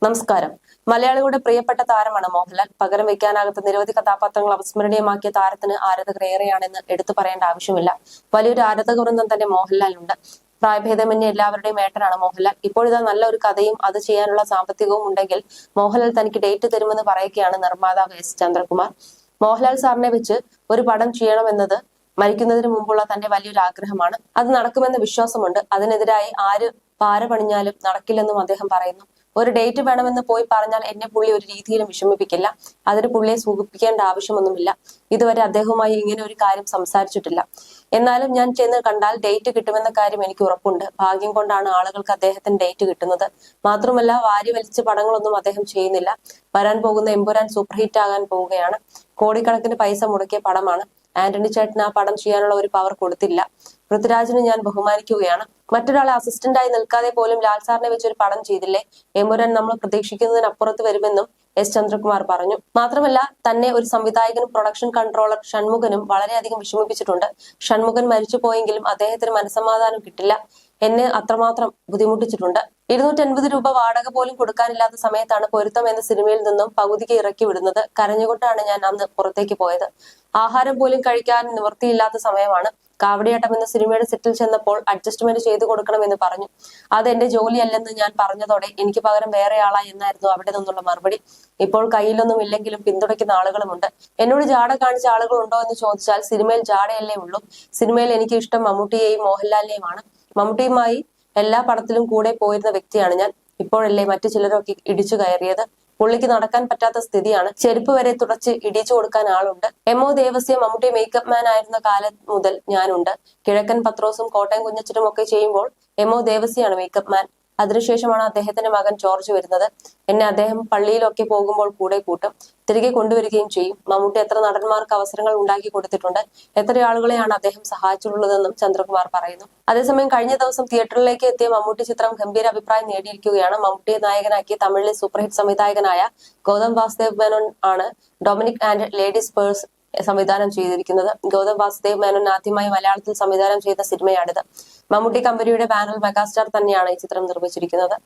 നമസ്കാരം. മലയാളികളുടെ പ്രിയപ്പെട്ട താരമാണ് മോഹൻലാൽ. പകരം വെക്കാനാകാത്ത നിരവധി കഥാപാത്രങ്ങൾ അവിസ്മരണീയമാക്കിയ താരത്തിന് ആരാധകർ ഏറെയാണെന്ന് എടുത്തു പറയേണ്ട ആവശ്യമില്ല. വലിയൊരു ആരാധക വൃന്ദം തന്നെ മോഹൻലാലിനുണ്ട്. പ്രായഭേദമന്യേ എല്ലാവരുടെയും ഏട്ടനാണ് മോഹൻലാൽ. ഇപ്പോഴിതാ നല്ല ഒരു കഥയും അത് ചെയ്യാനുള്ള സാമ്പത്തികവും ഉണ്ടെങ്കിൽ മോഹൻലാൽ തനിക്ക് ഡേറ്റ് തരുമെന്ന് പറയുകയാണ് നിർമ്മാതാവ് എസ് ചന്ദ്രകുമാർ. മോഹൻലാൽ സാറിനെ വെച്ച് ഒരു പടം ചെയ്യണമെന്നത് മരിക്കുന്നതിന് മുമ്പുള്ള തന്റെ വലിയൊരു ആഗ്രഹമാണ്. അത് നടക്കുമെന്ന വിശ്വാസമുണ്ട്. അതിനെതിരായി ആര് പാര പണിഞ്ഞാലും നടക്കില്ലെന്നും അദ്ദേഹം പറയുന്നു. ഒരു ഡേറ്റ് വേണമെന്ന് പോയി പറഞ്ഞാൽ എന്നെ പുള്ളി ഒരു രീതിയിലും വിഷമിപ്പിക്കില്ല. അതിന് പുള്ളിയെ സൂചിപ്പിക്കേണ്ട ആവശ്യമൊന്നുമില്ല. ഇതുവരെ അദ്ദേഹവുമായി ഇങ്ങനെ ഒരു കാര്യം സംസാരിച്ചിട്ടില്ല. എന്നാലും ഞാൻ ചെന്ന് കണ്ടാൽ ഡേറ്റ് കിട്ടുമെന്ന കാര്യം എനിക്ക് ഉറപ്പുണ്ട്. ഭാഗ്യം കൊണ്ടാണ് ആളുകൾക്ക് അദ്ദേഹത്തിന് ഡേറ്റ് കിട്ടുന്നത്. മാത്രമല്ല, വാരി വലിച്ച് പടങ്ങളൊന്നും അദ്ദേഹം ചെയ്യുന്നില്ല. വരാൻ പോകുന്ന എമ്പുരാൻ സൂപ്പർ ഹിറ്റ് ആകാൻ പോവുകയാണ്. കോടിക്കണക്കിന് പൈസ മുടക്കിയ പടമാണ്. ആന്റണി ചേട്ടന് ആ പടം ചെയ്യാനുള്ള ഒരു പവർ കൊടുത്തില്ല. പൃഥ്വിരാജിനെ ഞാൻ ബഹുമാനിക്കുകയാണ്. മറ്റൊരാളെ അസിസ്റ്റന്റായി നിൽക്കാതെ പോലും ലാൽ സാറിനെ വെച്ച് ഒരു പടം ചെയ്തില്ലേ? എമ്പുരാൻ നമ്മൾ പ്രതീക്ഷിക്കുന്നതിനപ്പുറത്ത് വരുമെന്നും എസ് ചന്ദ്രകുമാർ പറഞ്ഞു. മാത്രമല്ല, തന്നെ ഒരു സംവിധായകനും പ്രൊഡക്ഷൻ കൺട്രോളർ ഷൺമുഖനും വളരെയധികം വിഷമിപ്പിച്ചിട്ടുണ്ട്. ഷൺമുഖൻ മരിച്ചു പോയെങ്കിലും അദ്ദേഹത്തിന് മനസ്സമാധാനം കിട്ടില്ല. എന്നെ അത്രമാത്രം ബുദ്ധിമുട്ടിച്ചിട്ടുണ്ട്. 250 രൂപ വാടക പോലും കൊടുക്കാനില്ലാത്ത സമയത്താണ് പൊരുത്തം എന്ന സിനിമയിൽ നിന്നും പകുതിക്ക് ഇറക്കി വിടുന്നത്. കരഞ്ഞുകൊണ്ടാണ് ഞാൻ അന്ന് പുറത്തേക്ക് പോയത്. ആഹാരം പോലും കഴിക്കാൻ നിവൃത്തിയില്ലാത്ത സമയമാണ്. കാവടിയാട്ടം എന്ന സിനിമയുടെ സെറ്റിൽ ചെന്നപ്പോൾ അഡ്ജസ്റ്റ്മെന്റ് ചെയ്തു കൊടുക്കണമെന്ന് പറഞ്ഞു. അത് എന്റെ ജോലിയല്ലെന്ന് ഞാൻ പറഞ്ഞതോടെ എനിക്ക് പകരം വേറെ ആളാ എന്നായിരുന്നു അവിടെ നിന്നുള്ള മറുപടി. ഇപ്പോൾ കയ്യിലൊന്നും ഇല്ലെങ്കിലും പിന്തുണയ്ക്കുന്ന ആളുകളുമുണ്ട്. എന്നോട് ജാട കാണിച്ച ആളുകൾ ഉണ്ടോ എന്ന് ചോദിച്ചാൽ സിനിമയിൽ ജാടയല്ലേ ഉള്ളൂ. സിനിമയിൽ എനിക്ക് ഇഷ്ടം മമ്മൂട്ടിയെയും മോഹൻലാലിനെയുമാണ്. മമ്മൂട്ടിയുമായി എല്ലാ പടത്തിലും കൂടെ പോയിരുന്ന വ്യക്തിയാണ് ഞാൻ. ഇപ്പോഴല്ലേ മറ്റു ചിലരൊക്കെ ഇടിച്ചു കയറിയത്. പുള്ളിക്ക് നടക്കാൻ പറ്റാത്ത സ്ഥിതിയാണ്. ചെരുപ്പ് വരെ തുടച്ച് ഇടിച്ചു കൊടുക്കാൻ ആളുണ്ട്. എം.ഒ. ദേവസ്യ മമ്മൂട്ടി മേക്കപ്പ് മാൻ ആയിരുന്ന കാലം മുതൽ ഞാനുണ്ട്. കിഴക്കൻ പത്രോസും കോട്ടയം കുഞ്ഞച്ചനും ഒക്കെ ചെയ്യുമ്പോൾ എം.ഒ. ദേവസ്യാണ് മേക്കപ്പ് മാൻ. അതിനുശേഷമാണ് അദ്ദേഹത്തിന്റെ മകൻ ജോർജ് വരുന്നത്. എന്നെ അദ്ദേഹം പള്ളിയിലൊക്കെ പോകുമ്പോൾ കൂടെ കൂട്ടും. തിരികെ കൊണ്ടുവരികയും ചെയ്യും. മമ്മൂട്ടി എത്ര നടന്മാർക്ക് അവസരങ്ങൾ ഉണ്ടാക്കി കൊടുത്തിട്ടുണ്ട്. എത്ര ആളുകളെയാണ് അദ്ദേഹം സഹായിച്ചിട്ടുള്ളതെന്നും ചന്ദ്രകുമാർ പറയുന്നു. അതേസമയം കഴിഞ്ഞ ദിവസം തിയേറ്ററിലേക്ക് എത്തിയ മമ്മൂട്ടി ചിത്രം ഗംഭീര അഭിപ്രായം നേടിയിരിക്കുകയാണ്. മമ്മൂട്ടിയെ നായകനാക്കി തമിഴിലെ സൂപ്പർഹിറ്റ് സംവിധായകനായ ഗൗതം വാസുദേവ് മേനോൻ ആണ് ഡൊമിനിക് ആൻഡ് ലേഡീസ് പേഴ്സ് സംവിധാനം ചെയ്തിരിക്കുന്നത്. ഗൗതം വാസുദേവ് മേനോൻ ആദ്യമായി മലയാളത്തിൽ സംവിധാനം ചെയ്ത സിനിമയാണിത്. മമ്മൂട്ടി കമ്പനിയുടെ ബാനറിൽ മെഗാസ്റ്റാർ തന്നെയാണ് ഈ ചിത്രം നിർമ്മിച്ചിരിക്കുന്നത്.